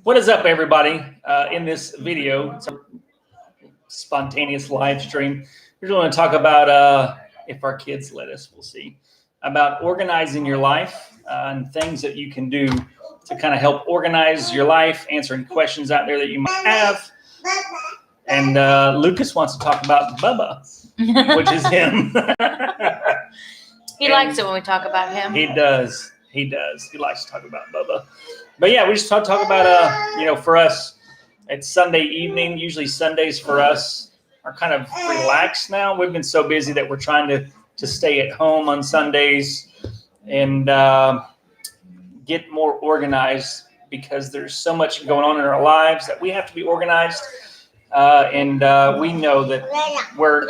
What is up, everybody? In this video, it's a spontaneous live stream. We're going to talk about, if our kids let us, we'll see, about organizing your life and things that you can do to kind of help organize your life, answering questions out there that you might have. And Lucas wants to talk about Bubba, which is him. He likes it when we talk about him. He does. He does. He likes to talk about Bubba. But yeah, we just talk about, for us, it's Sunday evening. Usually Sundays for us are kind of relaxed now. We've been so busy that we're trying to stay at home on Sundays and get more organized because there's so much going on in our lives that we have to be organized. And we know that we're...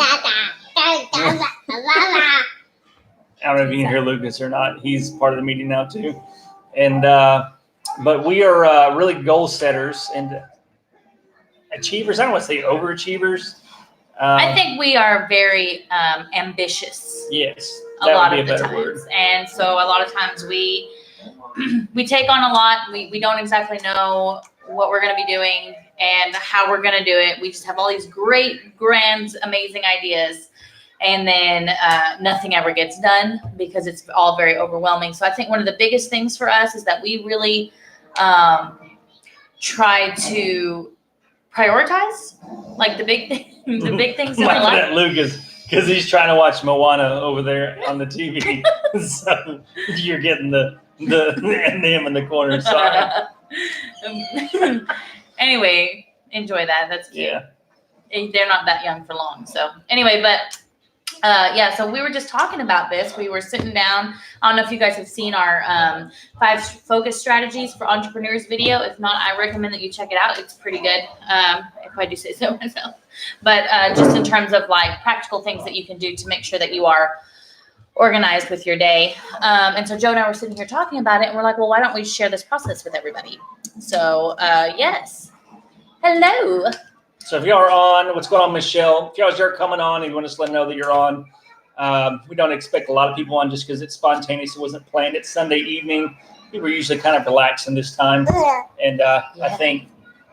I don't know if you can hear Lucas or not. He's part of the meeting now too. And but we are really goal setters and achievers. I don't want to say overachievers. I think we are very ambitious. Yes, a lot of the times. And so a lot of times we take on a lot. We don't exactly know what we're going to be doing and how we're going to do it. We just have all these great, grand, amazing ideas. And then nothing ever gets done because it's all very overwhelming. So I think one of the biggest things for us is that we really try to prioritize, like the big things in our life. At Lucas, because he's trying to watch Moana over there on the TV. So you're getting the M in the corner. Sorry. Anyway, enjoy that. That's cute. Yeah. They're not that young for long. So anyway, but so we were just talking about this. We were sitting down. I don't know if you guys have seen our 5 focus strategies for entrepreneurs video. If not, I recommend that you check it out. It's pretty good, if I do say so myself. But just in terms of like practical things that you can do to make sure that you are organized with your day. And so Joe and I were sitting here talking about it, and we're like, well, why don't we share this process with everybody? So yes. Hello. So if y'all are on, what's going on, Michelle? If y'all are coming on and you want us to let them know that you're on, we don't expect a lot of people on just because it's spontaneous. It wasn't planned. It's Sunday evening. People are usually kind of relaxing this time. And I think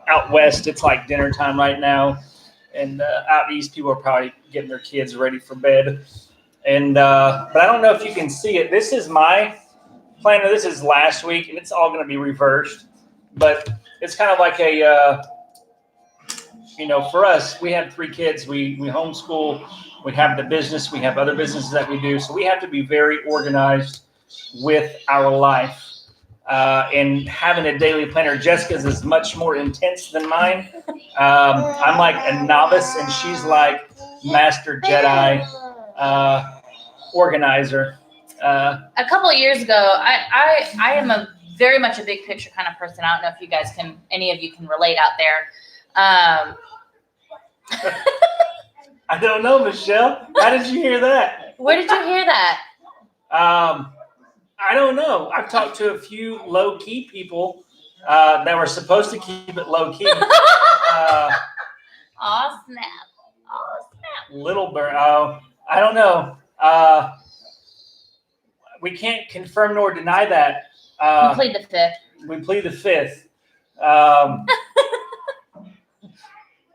out west, it's like dinner time right now. And out east, people are probably getting their kids ready for bed. And but I don't know if you can see it. This is my planner. This is last week, and it's all going to be reversed. But it's kind of like a... for us, we have 3 kids. We homeschool. We have the business. We have other businesses that we do. So we have to be very organized with our life. And having a daily planner, Jessica's is much more intense than mine. I'm like a novice, and she's like Master Jedi organizer. A couple of years ago, I am very much a big picture kind of person. I don't know if you guys any of you can relate out there. I don't know, Michelle. How did you hear that? Where did you hear that? I don't know. I've talked to a few low-key people that were supposed to keep it low-key. Aw, snap. Little bird. I don't know. We can't confirm nor deny that. We plead the 5th. We plead the 5th.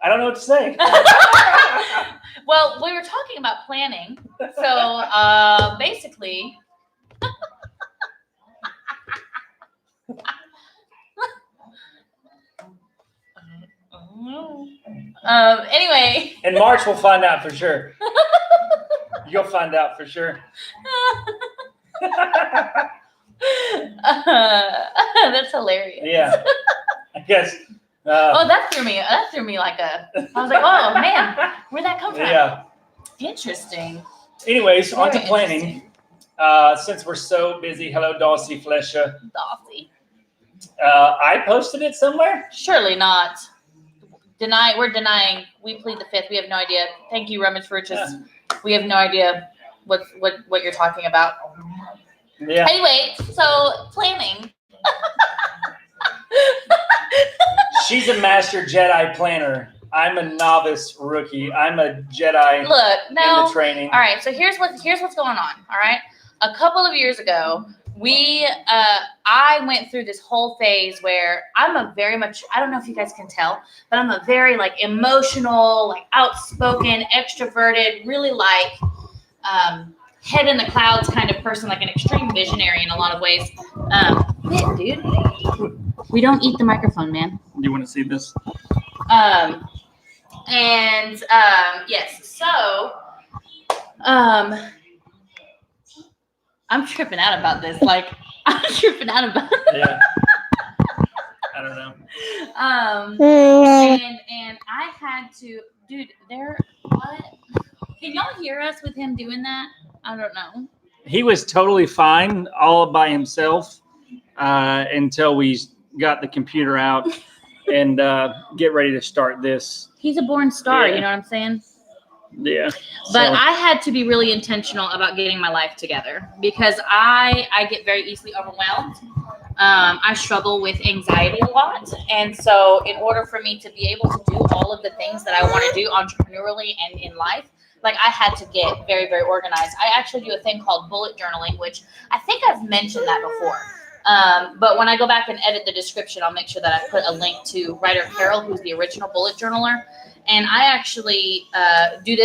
I don't know what to say. Well, we were talking about planning. So basically, anyway. In March, we'll find out for sure. You'll find out for sure. That's hilarious. Yeah, I guess. That threw me like I was like, oh man, where'd that come from? Yeah. Interesting. Anyways, on to planning. Since we're so busy, hello, Dulcie Flesha. Dulcie. I posted it somewhere? Surely not. We're denying. We plead the 5th. We have no idea. Thank you, Rummage for just. Yeah. We have no idea what you're talking about. Yeah. Anyway, so planning. She's a master Jedi planner. I'm a novice rookie. I'm a Jedi. Look, now, in the training. All right, so here's what's going on. All right, a couple of years ago, I went through this whole phase where I'm a very much, I don't know if you guys can tell, but I'm a very like emotional, like outspoken, extroverted, really like head in the clouds kind of person, like an extreme visionary in a lot of ways. Quit, dude. We don't eat the microphone, man. You want to see this? Yes, so I'm tripping out about this. Like, I'm tripping out about it. Yeah. I don't know. And I had to, dude, what? Can y'all hear us with him doing that? I don't know. He was totally fine all by himself until we got the computer out and get ready to start this. He's a born star, Yeah. you know what I'm saying? Yeah. But I had to be really intentional about getting my life together because I get very easily overwhelmed. I struggle with anxiety a lot. And so in order for me to be able to do all of the things that I want to do entrepreneurially and in life, like I had to get very, very organized. I actually do a thing called bullet journaling, which I think I've mentioned that before. But when I go back and edit the description, I'll make sure that I put a link to writer Carol, who's the original bullet journaler. And I actually do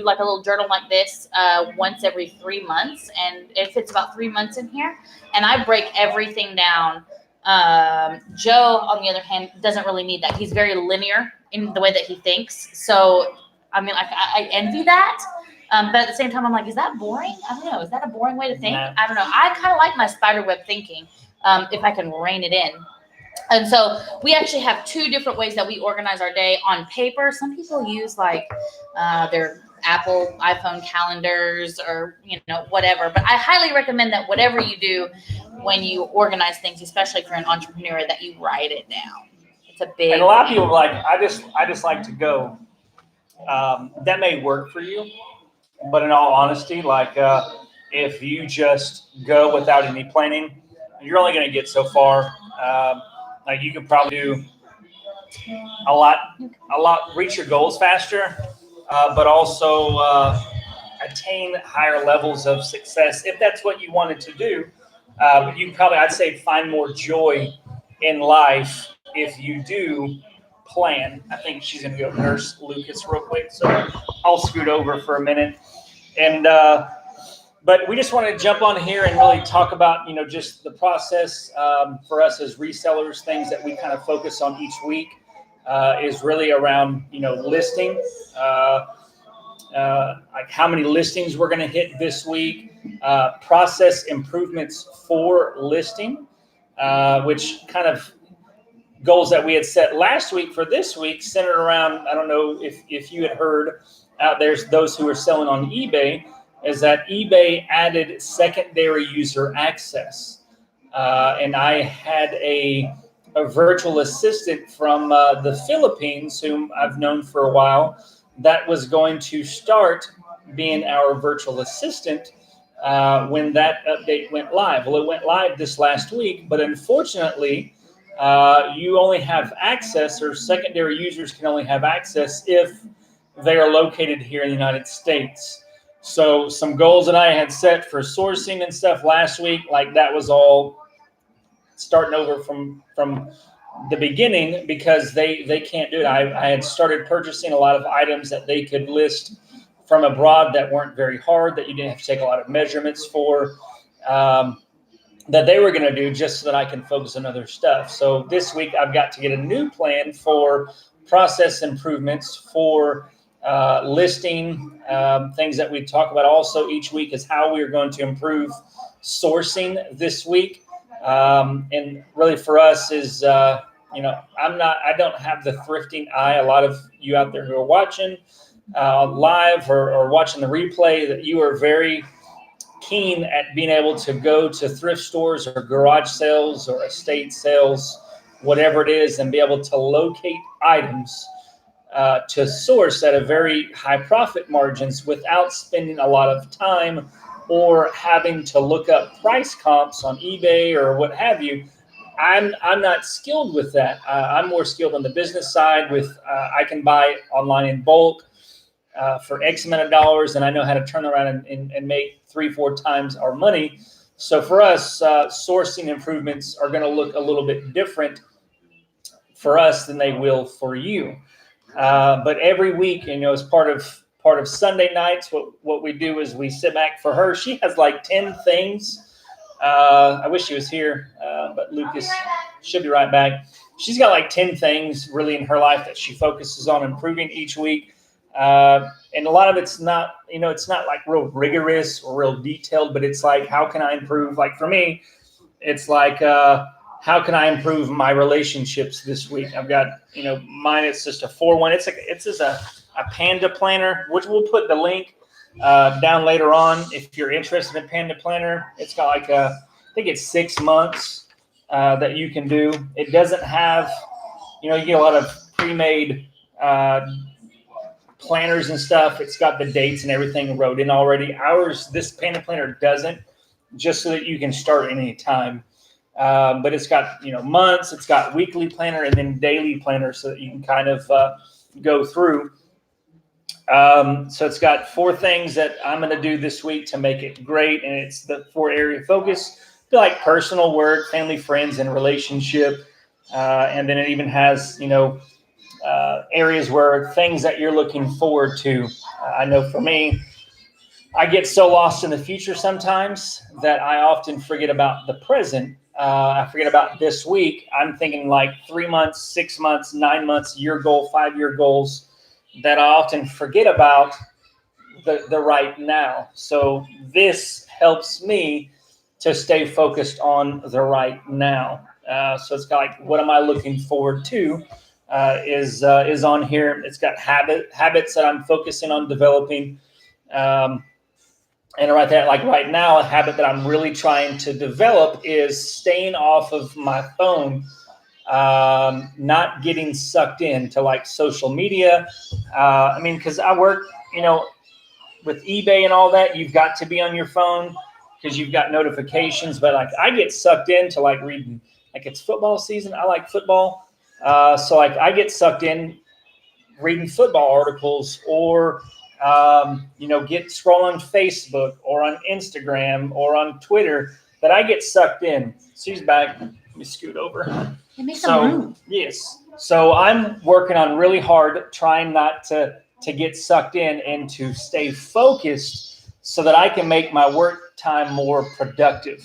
like a little journal like this once every 3 months. And it fits about 3 months in here. And I break everything down. Joe, on the other hand, doesn't really need that. He's very linear in the way that he thinks. So, I mean, I envy that. But at the same time, I'm like, is that boring? I don't know. Is that a boring way to think? No. I don't know. I kind of like my spider web thinking if I can rein it in. And so we actually have 2 different ways that we organize our day on paper. Some people use like their Apple iPhone calendars or, whatever. But I highly recommend that whatever you do when you organize things, especially for an entrepreneur, that you write it down. It's a big. And a lot of people are like, I just like to go. That may work for you, but in all honesty, like if you just go without any planning, you're only going to get so far. Like you can probably do a lot, reach your goals faster, but also attain higher levels of success if that's what you wanted to do. You probably, I'd say, find more joy in life if you do plan. I think she's going to go nurse Lucas real quick, so I'll scoot over for a minute. And but we just want to jump on here and really talk about, just the process for us as resellers. Things that we kind of focus on each week is really around, listing, like how many listings we're going to hit this week, process improvements for listing, which kind of goals that we had set last week for this week centered around, I don't know if you had heard, there's those who are selling on eBay, is that eBay added secondary user access. And I had a virtual assistant from the Philippines, whom I've known for a while, that was going to start being our virtual assistant when that update went live. Well, it went live this last week, but unfortunately, you only have access, or secondary users can only have access if they are located here in the United States. So some goals that I had set for sourcing and stuff last week, like that was all starting over from the beginning because they can't do it. I had started purchasing a lot of items that they could list from abroad that weren't very hard, that you didn't have to take a lot of measurements for, that they were going to do just so that I can focus on other stuff. So this week I've got to get a new plan for process improvements for listing, things that we talk about also each week is how we are going to improve sourcing this week. And really for us is, I don't have the thrifting eye. A lot of you out there who are watching live or watching the replay, that you are very keen at being able to go to thrift stores or garage sales or estate sales, whatever it is, and be able to locate items to source at a very high profit margins without spending a lot of time or having to look up price comps on eBay or what have you. I'm not skilled with that. I'm more skilled on the business side with I can buy online in bulk for X amount of dollars, and I know how to turn around and make 3-4 times our money. So for us, sourcing improvements are going to look a little bit different for us than they will for you. But every week, as part of Sunday nights, what we do is we sit back for her. She has like 10 things. I wish she was here, but Lucas should be right back. She's got like 10 things really in her life that she focuses on improving each week. And a lot of it's not, it's not like real rigorous or real detailed, but it's like, how can I improve? Like for me, it's like, how can I improve my relationships this week? I've got, mine, it's just a 4-1. It's just a Panda planner, which we'll put the link down later on. If you're interested in Panda planner, it's got like I think it's 6 months that you can do. It doesn't have, you get a lot of pre-made planners and stuff. It's got the dates and everything wrote in already. Ours, this Panda planner doesn't, just so that you can start any time. But it's got, months, it's got weekly planner and then daily planner so that you can kind of go through. So it's got 4 things that I'm going to do this week to make it great. And it's the 4 area focus, like personal, work, family, friends, and relationship. And then it even has, areas where things that you're looking forward to. I know for me, I get so lost in the future sometimes that I often forget about the present. I forget about this week. I'm thinking like 3 months, 6 months, 9 months, year goal, 5-year goals that I often forget about the right now. So this helps me to stay focused on the right now. So it's got like, what am I looking forward to is on here. It's got habits that I'm focusing on developing. And right there, like right now, a habit that I'm really trying to develop is staying off of my phone, not getting sucked into like social media. Because I work, with eBay and all that, you've got to be on your phone because you've got notifications. But like I get sucked into like reading, like it's football season. I like football. So like I get sucked in reading football articles or get scrolling on Facebook or on Instagram or on Twitter, that I get sucked in. She's back. Let me scoot over. Yes. So I'm working on really hard, trying not to get sucked in and to stay focused so that I can make my work time more productive.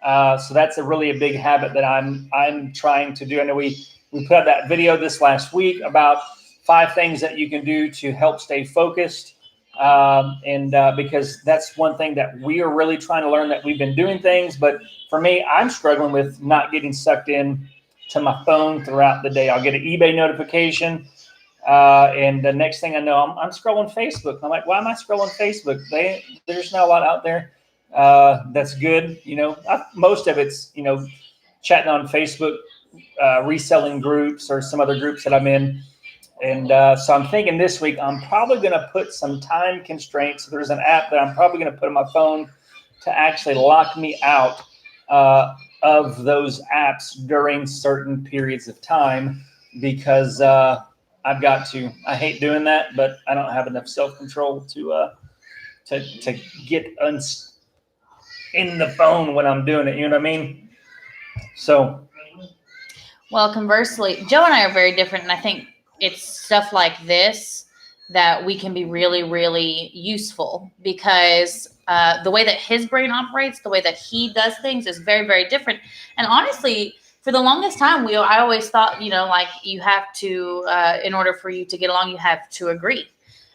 So that's a big habit that I'm trying to do. I know we put out that video this last week about 5 things that you can do to help stay focused. Because that's one thing that we are really trying to learn, that we've been doing things. But for me, I'm struggling with not getting sucked in to my phone throughout the day. I'll get an eBay notification. And the next thing I know, I'm scrolling Facebook. I'm like, why am I scrolling Facebook? There's not a lot out there that's good. Most of it's, chatting on Facebook, reselling groups or some other groups that I'm in. And so I'm thinking this week, I'm probably going to put some time constraints. There's an app that I'm probably going to put on my phone to actually lock me out of those apps during certain periods of time, because I've got to. I hate doing that, but I don't have enough self-control to get in the phone when I'm doing it. You know what I mean? So. Well, conversely, Joe and I are very different, and I think it's stuff like this that we can be really, really useful, because the way that his brain operates, the way that he does things is very, very different. And honestly, for the longest time, I always thought, like you have to, in order for you to get along, you have to agree.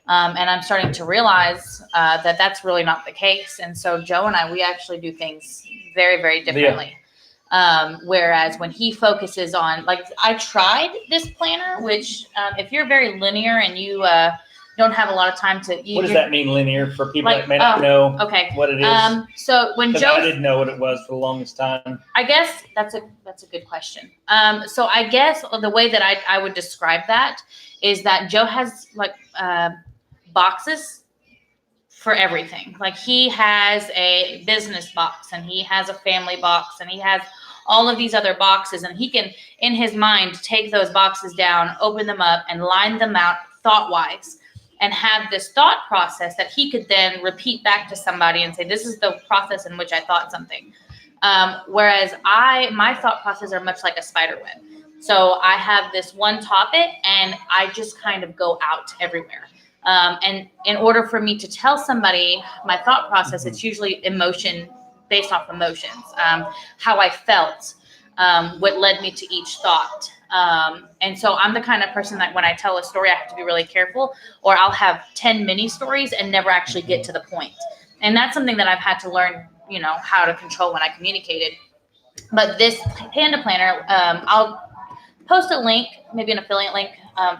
And I'm starting to realize that that's really not the case. And so Joe and I, we actually do things very, very differently. Yeah. Whereas when he focuses on, like, I tried this planner, which if you're very linear and you don't have a lot of time to. What does that mean, linear, for people that may not know what it is? So when Joe, I didn't know what it was for the longest time. I guess that's a good question. So I guess the way that I would describe that is that Joe has like boxes for everything. Like he has a business box and he has a family box and he has all of these other boxes, and he can, in his mind, take those boxes down, open them up, and line them out thought-wise. and have this thought process that he could then repeat back to somebody and say, this is the process in which I thought something. Whereas my thought processes are much like a spider web. So I have this one topic and I just kind of go out everywhere. And in order for me to tell somebody my thought process, it's usually emotion based off emotions, how I felt, what led me to each thought. And so I'm the kind of person that when I tell a story, I have to be really careful, or I'll have 10 mini stories and never actually get to the point. And that's something that I've had to learn, how to control when I communicated. But this Panda Planner, I'll post a link, maybe an affiliate link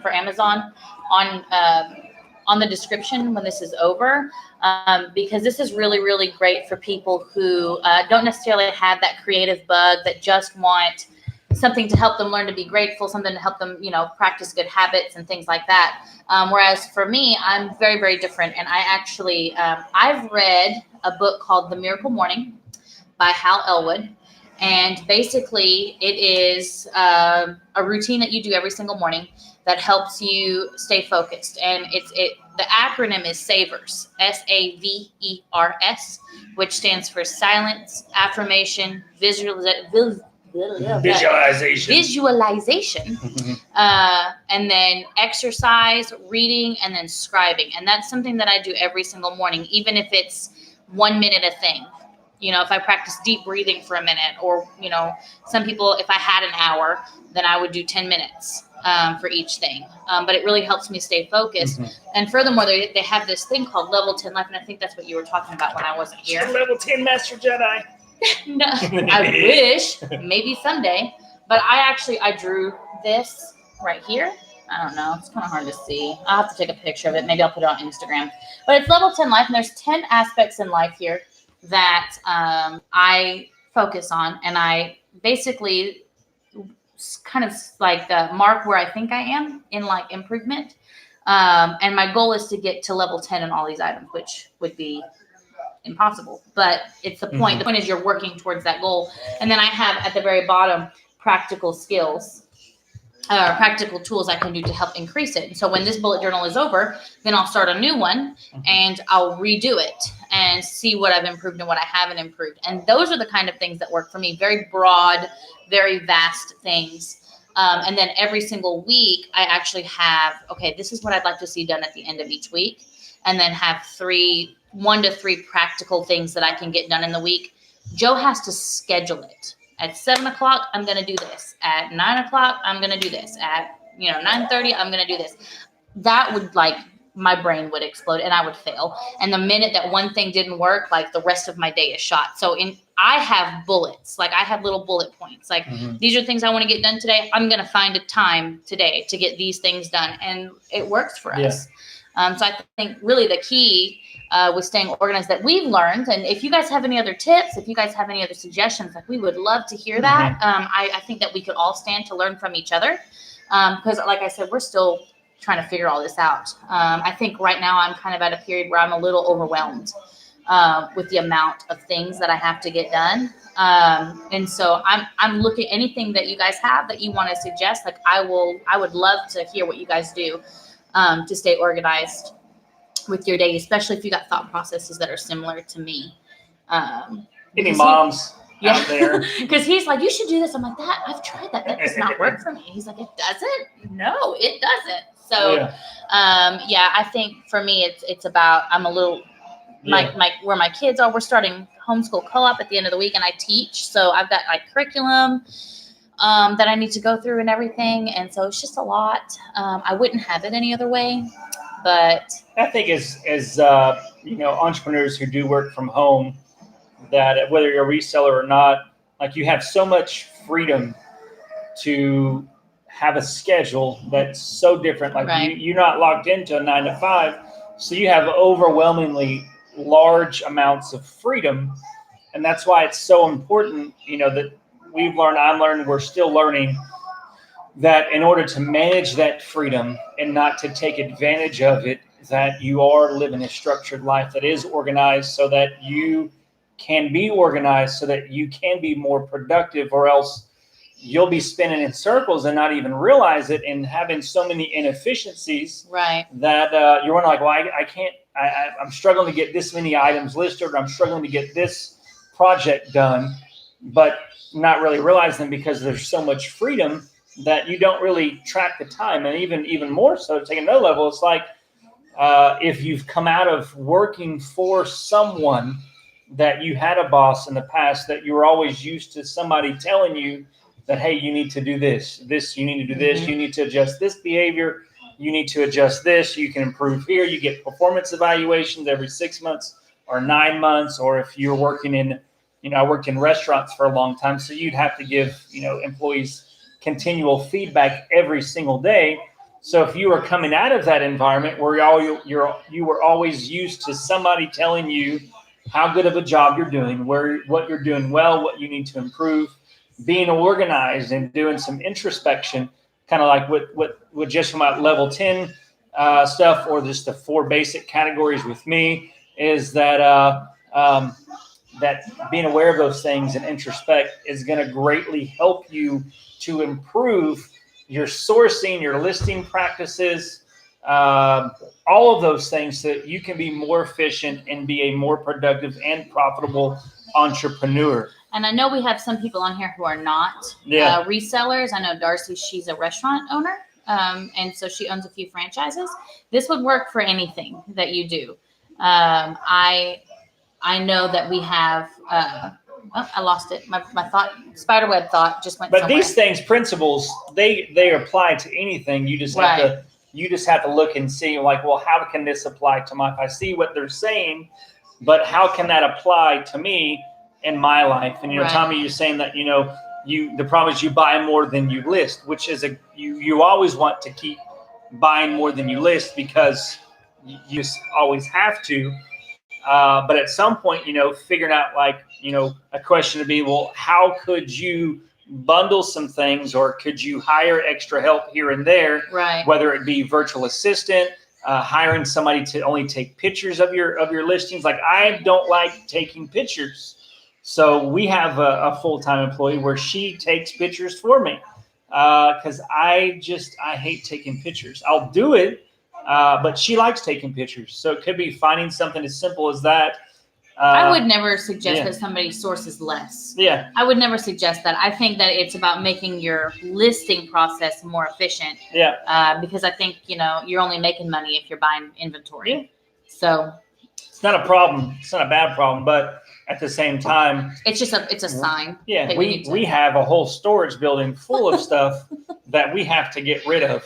for Amazon on the description when this is over, because this is really, really great for people who don't necessarily have that creative bug, that just want something to help them learn to be grateful, something to help them, practice good habits and things like that. Whereas for me, I'm very, very different. And I actually, I've read a book called The Miracle Morning by Hal Elwood. And basically it is a routine that you do every single morning that helps you stay focused. And the acronym is SAVERS, SAVERS, which stands for silence, affirmation, visualization, and then exercise, reading, and then scribing. And that's something that I do every single morning, even if it's 1 minute a thing. If I practice deep breathing for a minute, or, some people, if I had an hour, then I would do 10 minutes for each thing. But it really helps me stay focused. And furthermore, they have this thing called Level 10 Life. And I think that's what you were talking about when I wasn't here. Level 10 Master Jedi. No, I wish, maybe someday. But I drew this right here. I don't know. It's kind of hard to see. I'll have to take a picture of it. Maybe I'll put it on Instagram. But it's Level 10 Life. And there's 10 aspects in life here that I focus on, and I basically kind of like mark where I think I am in like improvement. And my goal is to get to level 10 in all these items, which would be impossible, but it's the point. The point is you're working towards that goal. And then I have at the very bottom practical skills, practical tools I can do to help increase it. And so when this bullet journal is over, then I'll start a new one and I'll redo it and see what I've improved and what I haven't improved. And those are the kind of things that work for me. Very broad, very vast things. And then every single week I actually have, okay, this is what I'd like to see done at the end of each week. And then have 1 to 3 practical things that I can get done in the week. Joe has to schedule it. At 7 o'clock, I'm going to do this. At 9 o'clock, I'm going to do this. At 9:30, I'm going to do this. That would my brain would explode and I would fail. And the minute that one thing didn't work, the rest of my day is shot. So I have bullets. I have little bullet points. These are things I want to get done today. I'm going to find a time today to get these things done. And it works for us. So I think really the key with staying organized that we've learned, and if you guys have any other tips, if you guys have any other suggestions, we would love to hear that. I think that we could all stand to learn from each other because like I said, we're still trying to figure all this out. I think right now I'm kind of at a period where I'm a little overwhelmed with the amount of things that I have to get done. And so I'm looking anything that you guys have that you want to suggest. I would love to hear what you guys do to stay organized with your day, especially if you got thought processes that are similar to me. Any moms out there? Because he's like, you should do this. I'm like, I've tried that. That does not work for me. He's like, it doesn't? No, it doesn't. So, I think for me, it's about, I'm a little, where my kids are, we're starting homeschool co-op at the end of the week and I teach. So I've got curriculum that I need to go through and everything. And so it's just a lot. I wouldn't have it any other way. But I think as entrepreneurs who do work from home, that whether you're a reseller or not, you have so much freedom to have a schedule that's so different. You're not locked into a 9 to 5, so you have overwhelmingly large amounts of freedom, and that's why it's so important. That I'm learning, we're still learning, that in order to manage that freedom and not to take advantage of it, that you are living a structured life that is organized so that you can be organized, so that you can be more productive, or else you'll be spinning in circles and not even realize it, and having so many inefficiencies Right. that you're wondering like, well, I can't, I'm struggling to get this many items listed, or I'm struggling to get this project done, but not really realizing because there's so much freedom that you don't really track the time. And even more so, to take another level, it's like if you've come out of working for someone, that you had a boss in the past that you were always used to somebody telling you that, hey, you need to do this, you need to do this, you need to adjust this behavior, you need to adjust this, you can improve here. You get performance evaluations every 6 months or 9 months. Or if you're working in, I worked in restaurants for a long time, so you'd have to give, employees continual feedback every single day. So if you were coming out of that environment where you were always used to somebody telling you how good of a job you're doing, what you're doing well, what you need to improve, being organized and doing some introspection, kind of like what just from my level 10 stuff, or just the 4 basic categories with me, is that that being aware of those things and introspect is going to greatly help you to improve your sourcing, your listing practices, all of those things, so that you can be more efficient and be a more productive and profitable entrepreneur. And I know we have some people on here who are not resellers. I know Darcy, she's a restaurant owner, and so she owns a few franchises. This would work for anything that you do. I know that we have. I lost it. My thought, spiderweb thought, just went. But somewhere. These things, principles, they apply to anything. You just have to look and see, like, well, how can this apply to my? If I see what they're saying, but how can that apply to me in my life? And Tommy, you're saying that the problem is you buy more than you list, which is you always want to keep buying more than you list, because you just always have to. But at some point, figuring out, like, a question to be, well, how could you bundle some things, or could you hire extra help here and there? Right. Whether it be virtual assistant, hiring somebody to only take pictures of your listings. Like, I don't like taking pictures, so we have a full-time employee where she takes pictures for me, because I hate taking pictures. I'll do it. But she likes taking pictures. So it could be finding something as simple as that. I would never suggest that somebody sources less. Yeah. I would never suggest that. I think that it's about making your listing process more efficient. Yeah. Because I think, you're only making money if you're buying inventory. Yeah. So it's not a problem. It's not a bad problem, but at the same time, it's a sign. Yeah. We have a whole storage building full of stuff that we have to get rid of.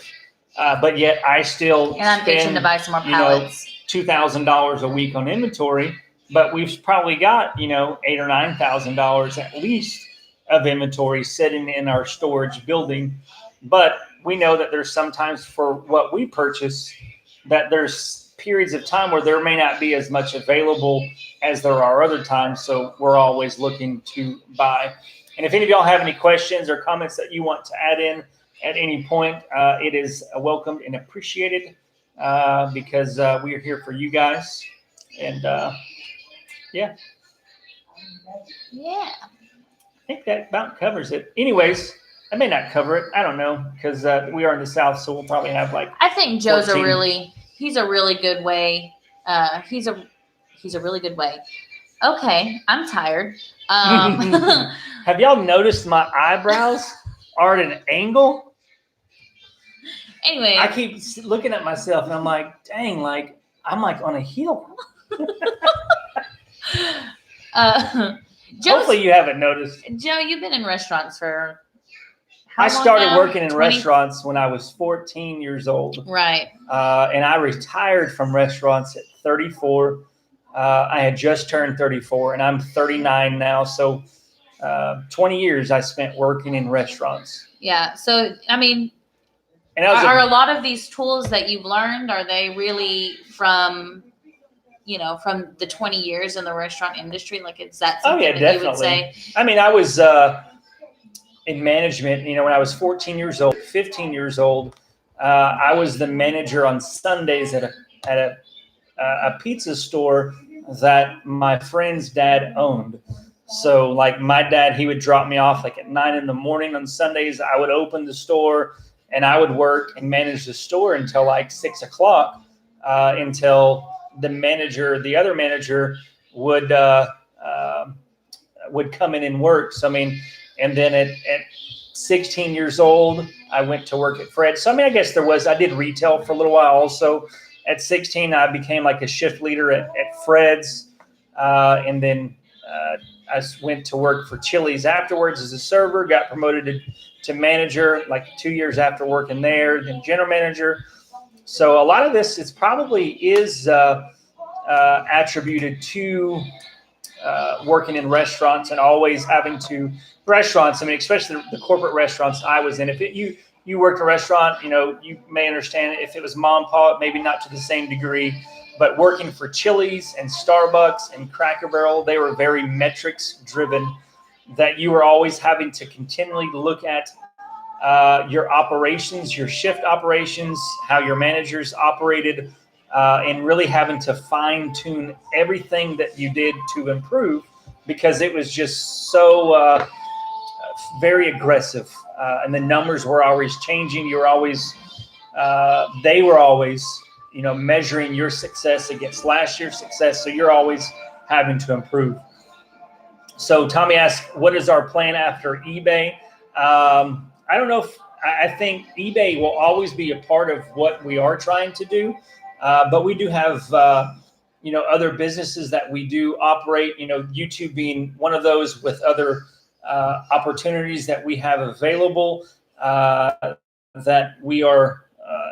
But yet I still spend to buy some more pallets. $2,000 a week on inventory, but we've probably got $8,000 or $9,000 at least of inventory sitting in our storage building. But we know that there's sometimes, for what we purchase, that there's periods of time where there may not be as much available as there are other times. So we're always looking to buy. And if any of y'all have any questions or comments that you want to add in at any point, it is welcomed and appreciated, because we are here for you guys. And yeah. I think that about covers it. Anyways, I may not cover it. I don't know, because we are in the South, so we'll probably have like. I think Joe's he's a really good way. He's a really good way. Okay, I'm tired. Have y'all noticed my eyebrows are at an angle? Anyway, I keep looking at myself and I'm like, dang, like I'm like on a heel. Hopefully you haven't noticed. Joe, you've been in restaurants for how long? I started working in restaurants when I was 14 years old. Right. And I retired from restaurants at 34. I had just turned 34 and I'm 39 now. So 20 years I spent working in restaurants. Yeah. So, I mean, are a lot of these tools that you've learned, are they really from the 20 years in the restaurant industry? Like, is that something that you would say? I mean, I was in management, when I was 14 years old, 15 years old, I was the manager on Sundays at a pizza store that my friend's dad owned. So like my dad, he would drop me off like at 9 in the morning on Sundays. I would open the store and I would work and manage the store until like 6 o'clock, until the other manager would come in and work. So, I mean, and then at 16 years old, I went to work at Fred's. So, I mean, I guess I did retail for a little while also. At 16, I became like a shift leader at Fred's. And then I went to work for Chili's afterwards as a server, got promoted to manager like 2 years after working there, then general manager. So a lot of this is attributed to working in restaurants and always having to restaurants. I mean, especially the corporate restaurants I was in. If you worked a restaurant, you may understand it. If it was mom and pop, maybe not to the same degree, but working for Chili's and Starbucks and Cracker Barrel, they were very metrics driven, that you were always having to continually look at your operations, your shift operations, how your managers operated, and really having to fine tune everything that you did to improve, because it was just so very aggressive, and the numbers were always changing. They were always, measuring your success against last year's success. So you're always having to improve. So Tommy asked, what is our plan after eBay? I don't know I think eBay will always be a part of what we are trying to do. But we do have, other businesses that we do operate, YouTube being one of those, with other opportunities that we have available, that we are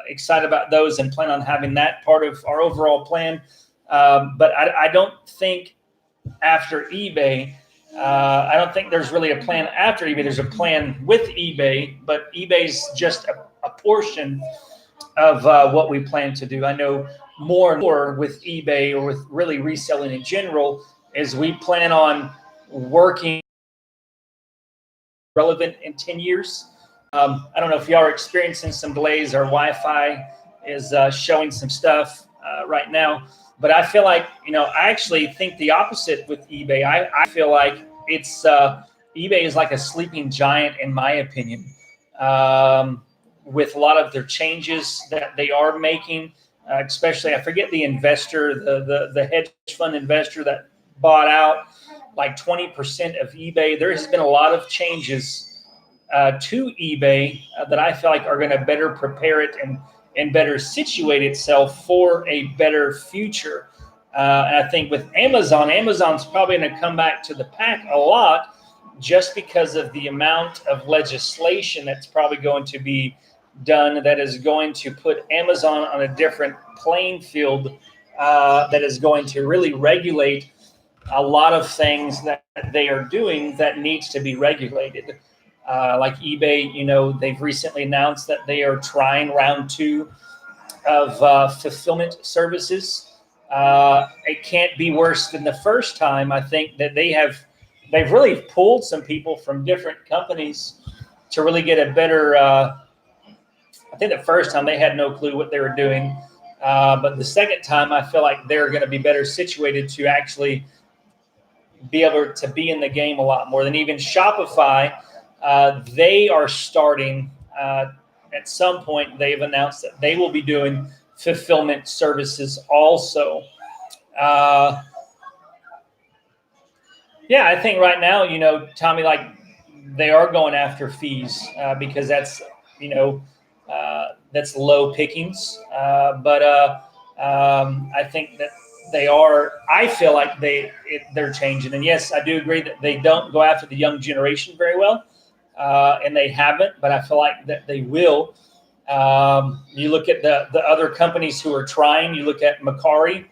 excited about those and plan on having that part of our overall plan. But I don't think after eBay, I don't think there's really a plan after eBay. There's a plan with eBay, but eBay's just a portion of what we plan to do. I know more and more with eBay, or with really reselling in general, is we plan on working relevant in 10 years. I don't know if y'all are experiencing some delays. Our Wi-Fi is showing some stuff right now. But I feel like, I actually think the opposite with eBay. I feel like it's eBay is like a sleeping giant, in my opinion, with a lot of their changes that they are making. Especially, I forget the investor, the hedge fund investor that bought out like 20% of eBay. There has been a lot of changes to eBay that I feel like are going to better prepare it and better situate itself for a better future. And I think with Amazon's probably going to come back to the pack a lot, just because of the amount of legislation that's probably going to be done, that is going to put Amazon on a different playing field, that is going to really regulate a lot of things that they are doing that needs to be regulated. Like eBay, they've recently announced that they are trying round 2 of fulfillment services. It can't be worse than the first time. I think that they've really pulled some people from different companies to really get a better. I think the first time they had no clue what they were doing, but the second time I feel like they're going to be better situated to actually be able to be in the game a lot more than even Shopify. They are starting at some point. They've announced that they will be doing fulfillment services also. I think right now, Tommy, like they are going after fees because that's that's low pickings. But I think that they are. I feel like they're changing. And yes, I do agree that they don't go after the young generation very well. And they haven't, but I feel like that they will. You look at the other companies who are trying. You look at Macari,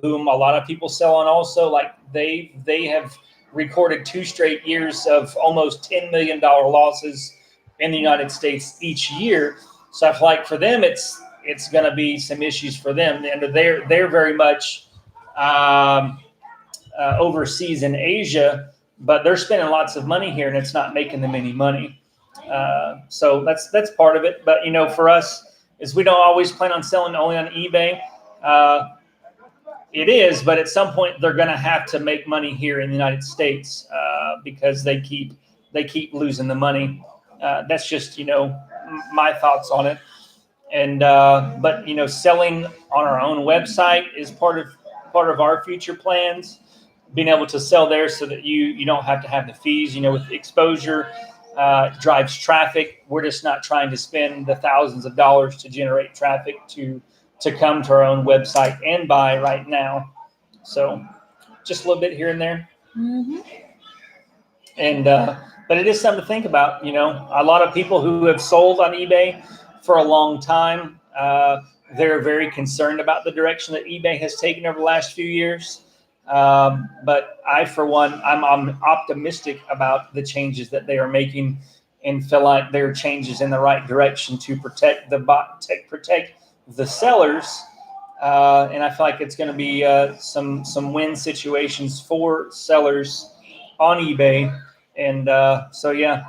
whom a lot of people sell on also. Like they have recorded 2 straight years of almost $10 million losses in the United States each year. So I feel like for them, it's going to be some issues for them. And they're very much overseas in Asia, but they're spending lots of money here, and it's not making them any money. So that's part of it. But for us, is we don't always plan on selling only on eBay. It is, but at some point they're going to have to make money here in the United States because they keep losing the money. That's just my thoughts on it. And but selling on our own website is part of our future plans. Being able to sell there so that you don't have to have the fees. With exposure, drives traffic. We're just not trying to spend the thousands of dollars to generate traffic to come to our own website and buy right now. So just a little bit here and there. Mm-hmm. And but it is something to think about. A lot of people who have sold on eBay for a long time, they're very concerned about the direction that eBay has taken over the last few years. But I, for one, I'm optimistic about the changes that they are making, and feel like they're changes in the right direction to protect the sellers. And I feel like it's going to be some win situations for sellers on eBay. And so, yeah.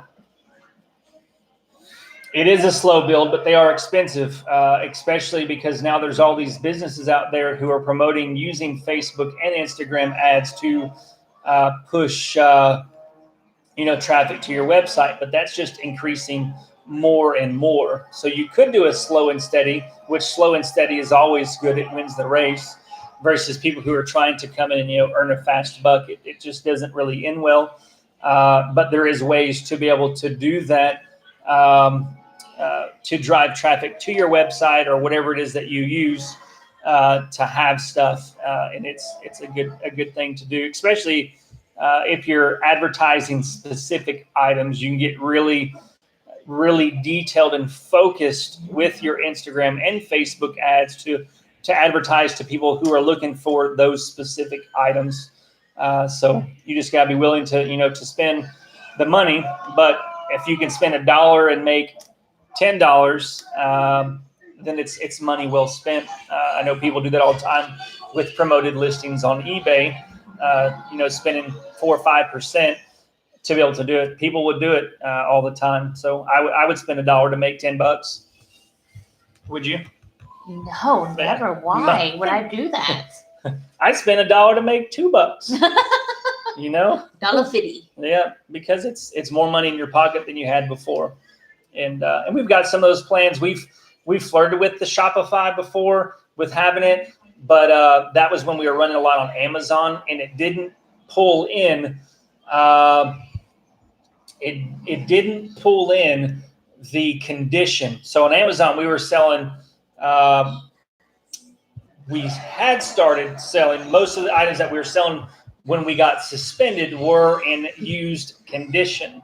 It is a slow build, but they are expensive, especially because now there's all these businesses out there who are promoting using Facebook and Instagram ads to push, traffic to your website. But that's just increasing more and more. So you could do a slow and steady, which slow and steady is always good. It wins the race versus people who are trying to come in and, earn a fast buck. It just doesn't really end well. But there is ways to be able to do that. To drive traffic to your website or whatever it is that you use to have stuff, and it's a good thing to do, especially if you're advertising specific items. You can get really, really detailed and focused with your Instagram and Facebook ads to advertise to people who are looking for those specific items. So you just got to be willing to to spend the money, but if you can spend $1 and make $10, then it's money well spent. I know people do that all the time with promoted listings on eBay. Spending 4 or 5% to be able to do it. People would do it all the time. So I would spend $1 to make $10. Would you? No, never. Why would I do that? I spend $1 to make $2. $1.50. Yeah, because it's more money in your pocket than you had before. And we've got some of those plans. We've flirted with the Shopify before with having it, but that was when we were running a lot on Amazon, and it didn't pull in. It didn't pull in the condition. So on Amazon, we were selling. We had started selling most of the items that we were selling when we got suspended were in used condition.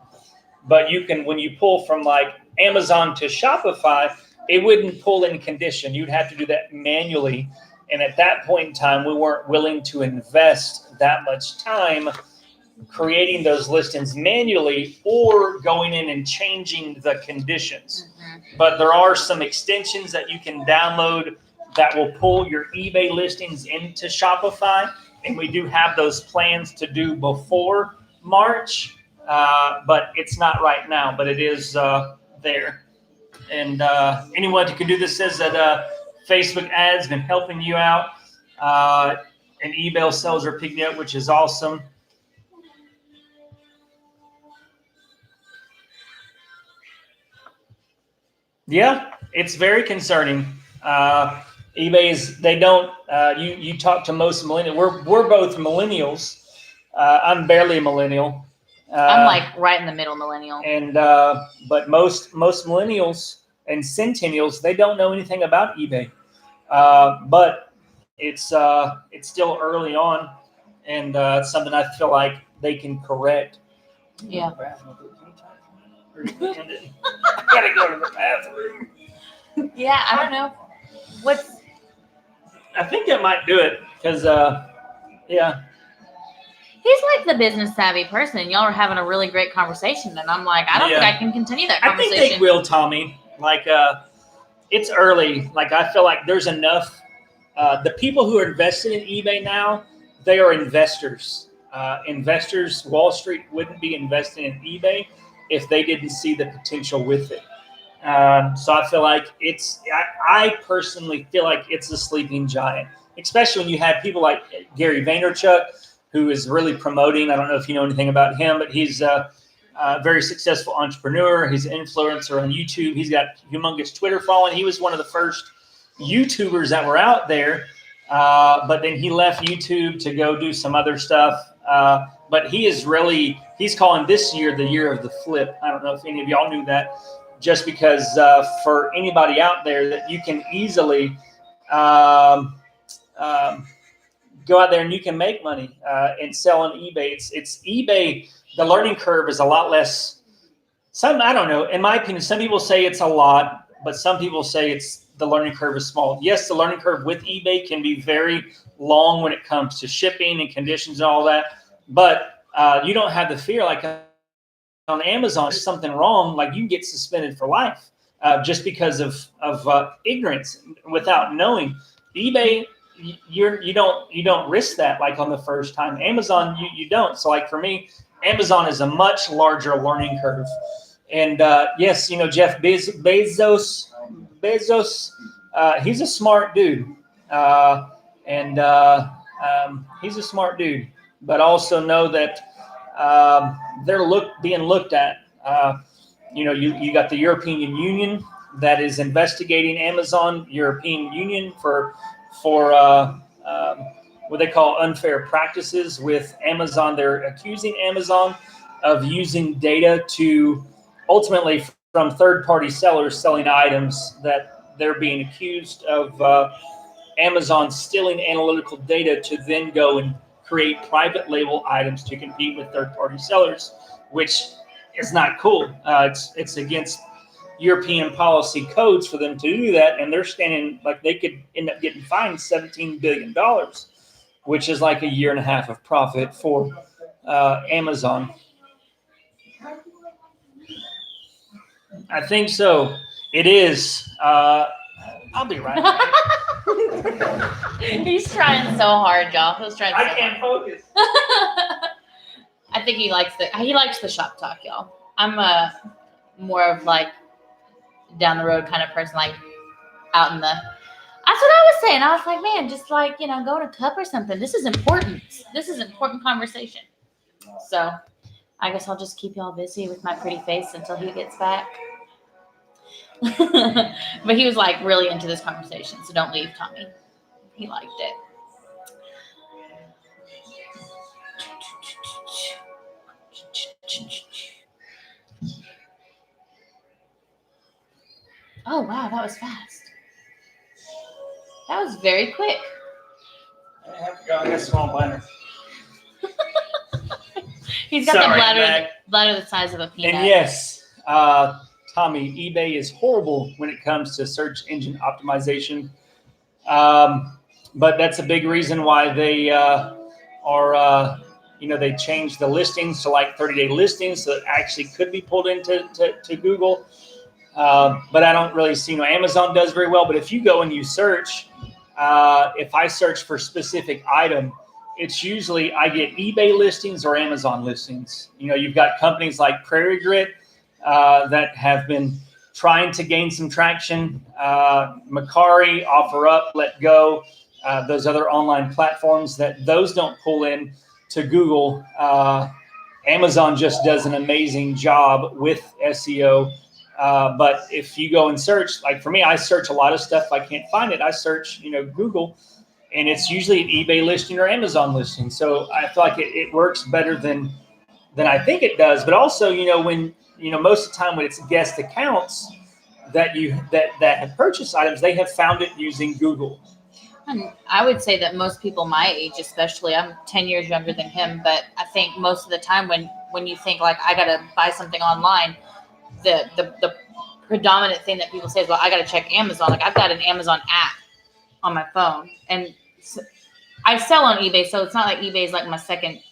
But when you pull from like Amazon to Shopify, it wouldn't pull in condition. You'd have to do that manually. And at that point in time, we weren't willing to invest that much time creating those listings manually or going in and changing the conditions. Mm-hmm. But there are some extensions that you can download that will pull your eBay listings into Shopify. And we do have those plans to do before March. But it's not right now, but it is there. And anyone who can do this says that Facebook ads been helping you out, and eBay sales are picking up, which is awesome. Yeah, it's very concerning. They don't. You talk to most millennials. We're both millennials. I'm barely a millennial. I'm like right in the middle millennial. And but most millennials and centennials, they don't know anything about eBay. But it's still early on, and it's something I feel like they can correct. Yeah. I gotta go to the bathroom. Yeah, I don't know. I think I might do it because yeah. He's like the business savvy person, and y'all are having a really great conversation. And I'm like, I don't think I can continue that conversation. I think they will, Tommy. Like, it's early. Like, I feel like there's enough. The people who are invested in eBay now, they are investors. Investors, Wall Street wouldn't be investing in eBay if they didn't see the potential with it. So I feel like I personally feel like it's a sleeping giant. especially when you have people like Gary Vaynerchuk, who is really promoting. I don't know if you know anything about him, but he's a very successful entrepreneur. He's an influencer on YouTube. He's got humongous Twitter following. He was one of the first YouTubers that were out there, but then he left YouTube to go do some other stuff. But he's calling this year the year of the flip. I don't know if any of y'all knew that, just because for anybody out there that you can easily go out there and you can make money and sell on eBay. It's eBay. The learning curve is a lot less. I don't know. In my opinion, some people say it's a lot, but some people say the learning curve is small. Yes, the learning curve with eBay can be very long when it comes to shipping and conditions and all that. But you don't have the fear like on Amazon. If something wrong, like you get suspended for life just because of ignorance without knowing. eBay, you don't risk that like on the first time. Amazon, you don't. So like for me, Amazon is a much larger learning curve. And yes, Jeff Bezos, he's a smart dude, and he's a smart dude. But also know that they're being looked at. You got the European Union that is investigating Amazon. European Union for what they call unfair practices with Amazon. They're accusing Amazon of using data to ultimately from third-party sellers selling items that they're being accused of Amazon stealing analytical data to then go and create private label items to compete with third-party sellers, which is not cool. It's against European policy codes for them to do that, and they're standing like they could end up getting fined $17 billion, which is like a year and a half of profit for Amazon. I think so. It is. I'll be right back. He's trying so hard, y'all. I can't focus. I think he likes the shop talk, y'all. I'm more of like down the road kind of person, like out in the. That's what I was saying. I was like, man, just like go to a cup or something. This is important. This is important conversation. So, I guess I'll just keep y'all busy with my pretty face until he gets back. But he was like really into this conversation, so don't leave, Tommy. He liked it. Oh wow, that was fast. That was very quick. I have to go. I got a small bladder. He's got the bladder the size of a peanut. And yes, Tommy, eBay is horrible when it comes to search engine optimization. But that's a big reason why they they changed the listings to like 30-day listings, so it actually could be pulled into Google. But I don't really see, Amazon does very well. But if you go and you search, if I search for specific item, it's usually I get eBay listings or Amazon listings. You've got companies like Prairie Grit that have been trying to gain some traction. Macari, OfferUp, Let Go, those other online platforms those don't pull in to Google. Amazon just does an amazing job with SEO. But if you go and search, like for me, I search a lot of stuff. If I can't find it, I search, Google, and it's usually an eBay listing or Amazon listing. So I feel like it works better than I think it does. But also, when most of the time when it's guest accounts that have purchased items, they have found it using Google. And I would say that most people my age, especially, I'm 10 years younger than him, but I think most of the time when you think like I got to buy something online, the predominant thing that people say is, well, I got to check Amazon. Like I've got an Amazon app on my phone, and I sell on eBay, so it's not like eBay is like my second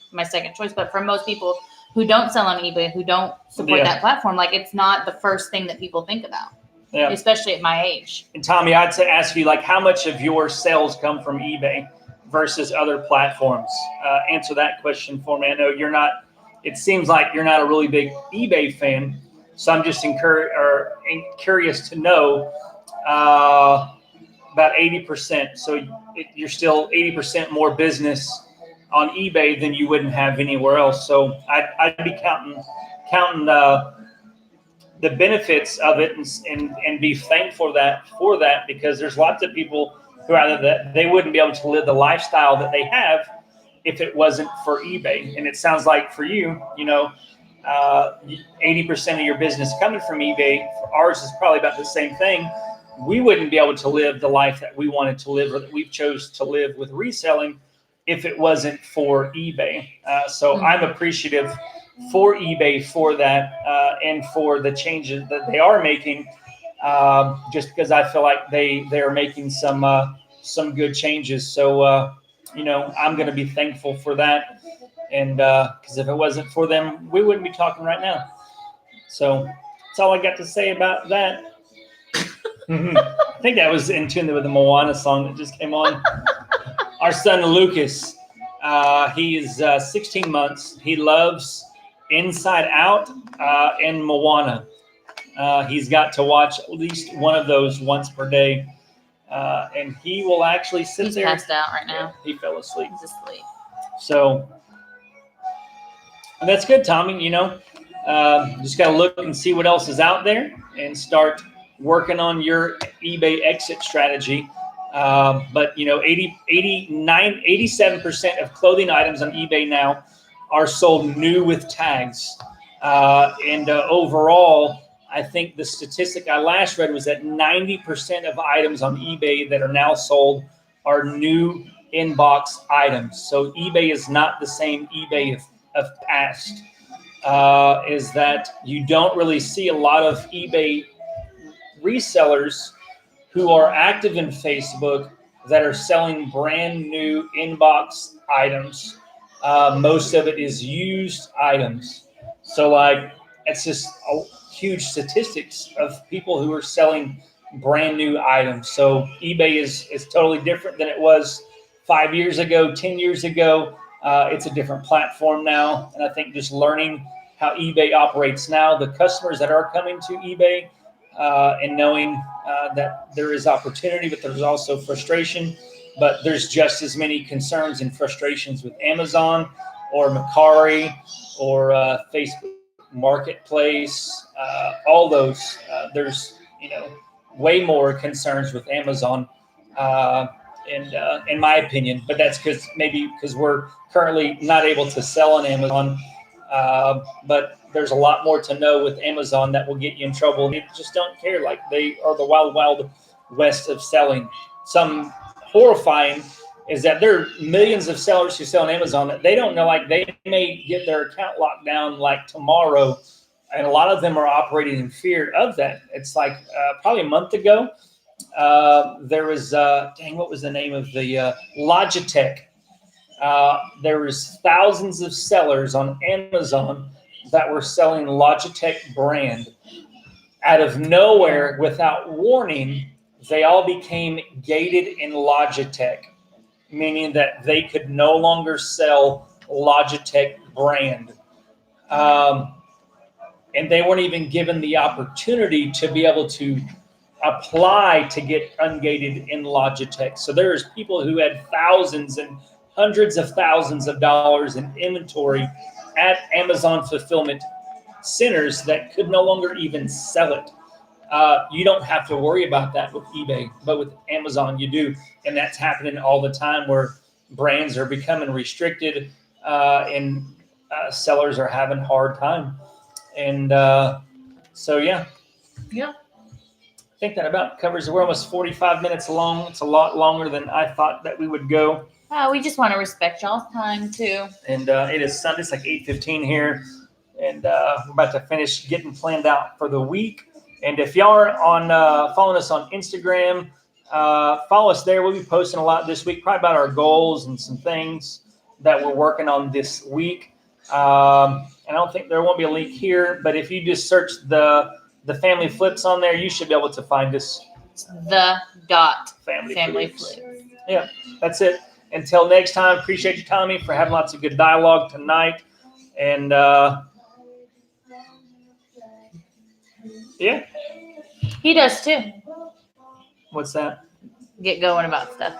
choice. But for most people who don't sell on eBay, who don't support that platform, like it's not the first thing that people think about, especially at my age. And Tommy, I'd say ask you like how much of your sales come from eBay versus other platforms. Answer that question for me. I know you're not. It seems like you're not a really big eBay fan. So I'm just curious to know, about 80%. So you're still 80% more business on eBay than you wouldn't have anywhere else. So I'd be counting the benefits of it and be thankful for that because there's lots of people who either that they wouldn't be able to live the lifestyle that they have if it wasn't for eBay. And it sounds like for you, 80% of your business coming from eBay. Ours is probably about the same thing. We wouldn't be able to live the life that we wanted to live or that we've chose to live with reselling if it wasn't for eBay. So I'm appreciative for eBay for that and for the changes that they are making, just because I feel like they're making some good changes. So I'm going to be thankful for that, and because if it wasn't for them, we wouldn't be talking right now. So that's all I got to say about that. I think that was in tune with the Moana song that just came on. Our son Lucas, he is 16 months. He loves Inside Out and Moana. He's got to watch at least one of those once per day. And he will actually sit there. He's passed out right now. He fell asleep. He's asleep. So that's good, Tommy. Just got to look and see what else is out there and start working on your eBay exit strategy. But 87% of clothing items on eBay now are sold new with tags. And overall, I think the statistic I last read was that 90% of items on eBay that are now sold are new in-box items. So eBay is not the same eBay of past. Is that you don't really see a lot of eBay resellers who are active in Facebook that are selling brand new inbox items. Most of it is used items. So it's just huge statistics of people who are selling brand new items. So eBay is totally different than it was 5 years ago, 10 years ago. It's a different platform now. And I think just learning how eBay operates now, the customers that are coming to eBay, and knowing that there is opportunity, but there's also frustration. But there's just as many concerns and frustrations with Amazon or Mercari or Facebook Marketplace. All those, there's way more concerns with Amazon, and in my opinion. But that's because we're currently not able to sell on Amazon. But there's a lot more to know with Amazon that will get you in trouble. They just don't care. Like they are the wild, wild west of selling. Some horrifying is that there are millions of sellers who sell on Amazon that they don't know. Like they may get their account locked down like tomorrow. And a lot of them are operating in fear of that. It's like probably a month ago, there was, what was the name of the Logitech? There was thousands of sellers on Amazon that were selling Logitech brand. Out of nowhere, without warning, they all became gated in Logitech, meaning that they could no longer sell Logitech brand. And they weren't even given the opportunity to be able to apply to get ungated in Logitech. So there's people who had thousands and hundreds of thousands of dollars in inventory at Amazon fulfillment centers that could no longer even sell it. You don't have to worry about that with eBay, but with Amazon you do. And that's happening all the time where brands are becoming restricted and sellers are having a hard time. And so, yeah. Yeah. I think that about covers it. We're almost 45 minutes long. It's a lot longer than I thought that we would go. We just want to respect y'all's time, too. And it is Sunday. It's like 8:15 here. And we're about to finish getting planned out for the week. And if y'all are on following us on Instagram, follow us there. We'll be posting a lot this week, probably about our goals and some things that we're working on this week. I don't think there won't be a link here, but if you just search the family flips on there, you should be able to find us. The family flips. Yeah, that's it. Until next time, appreciate you, Tommy, for having lots of good dialogue tonight. And yeah. He does too. What's that? get going about stuff.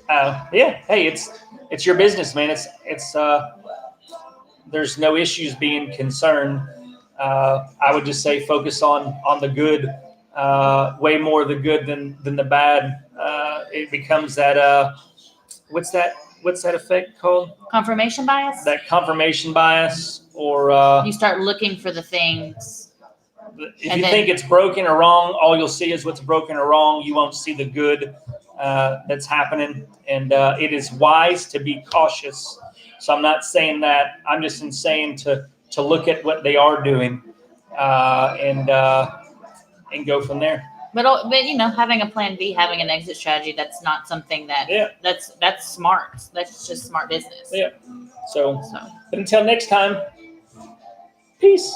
Yeah. Hey, it's your business, man. It's there's no issues being concerned. I would just say focus on the good, way more the good than the bad. It becomes that what's that effect called? Confirmation bias. That confirmation bias, or You start looking for the things. if you think it's broken or wrong, all you'll see is what's broken or wrong. You won't see the good that's happening. And it is wise to be cautious. So I'm not saying that. I'm just saying to look at what they are doing and go from there. But having a plan B, having an exit strategy, that's not something that that's smart. That's just smart business. Yeah. So but until next time, peace.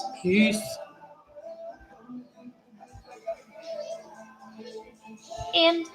And